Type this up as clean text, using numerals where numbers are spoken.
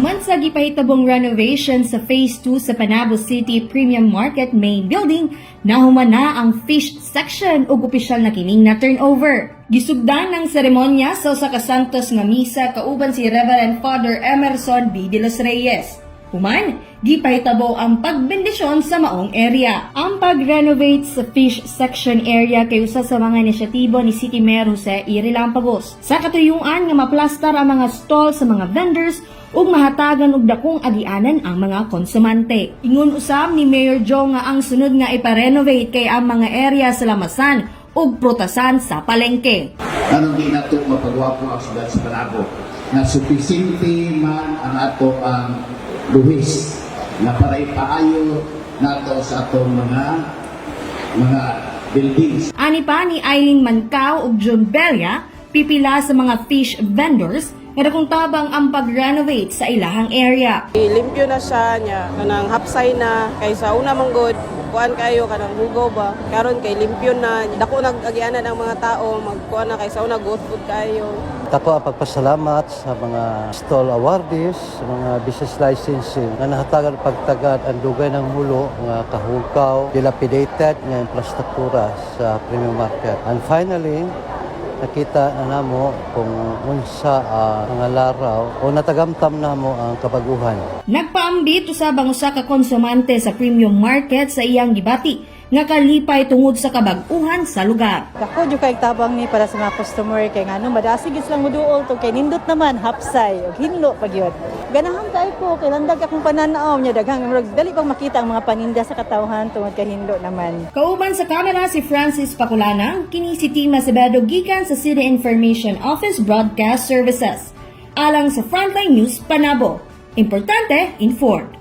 Human sa gipahitabong renovation sa Phase 2 sa Panabo City Premium Market Main Building, nahuman na ang fish section ug opisyal na kining na turnover. Gisugdan ng seremonya sa usa ka santos nga misa kauban si Reverend Father Emerson B. de los Reyes. Human, gipahitabo ang pagbendisyon sa maong area. Ang pag-renovate sa fish section area kay usa sa mga inisyatibo ni City Mayor Jose E. Relampagos. Sa katuyuan nga maplastar ang mga stall sa mga vendors ug mahatagan og dakong agianan ang mga konsumante. Ingon usab ni Mayor Joe nga ang sunod nga ipa-renovate kay ang mga area sa lamasan ug prutasan sa palengke. Anong di nato mapagwapo ang sulat sa Panabo na supisinte man ang ato ang luhis na para ipaayo nato sa atong mga buildings. Ani pa ni Eileen Mancao ug June Belia, pipila sa mga fish vendors nga dakong tabang ang pag-renovate sa ilahang area. Limpyo na siya niya, kanang hapsay na, kaysa una mong good, kuan kayo, kanang hugaw ba, karon kay limpyo na, dako nag-agianan ang mga tao, magkuan na kaysa una good food kayo. Ako ang pagpasalamat sa mga stall awardees, sa mga business licensing na nahatagan pagtagad ang dugay ng mulo, mga kahugaw, dilapidated nga infrastruktura sa premium market. And finally, nakita na namo kung unsa mga laraw o natagamtam namo ang kabaguhan. Nagpaambit usab ang usa ka konsumante sa premium market sa iyang gibati nga kalipay tungod sa kabag-uhan sa lugar. Ako jud kay tabang ni para sa mga customer kay ngano madasig is lang muduol to kay nindot naman hapsay ug hinlo pagyud. Ganahan kay ko kay landag akong pananaw nya daghang murag dali pang makita ang mga paninda sa katawhan tungod kay hinlo naman. Kauban sa kamera si Francis Paculana, kini si Tima Acevedo gikan sa City Information Office Broadcast Services. Alang sa Frontline News Panabo, importante informed.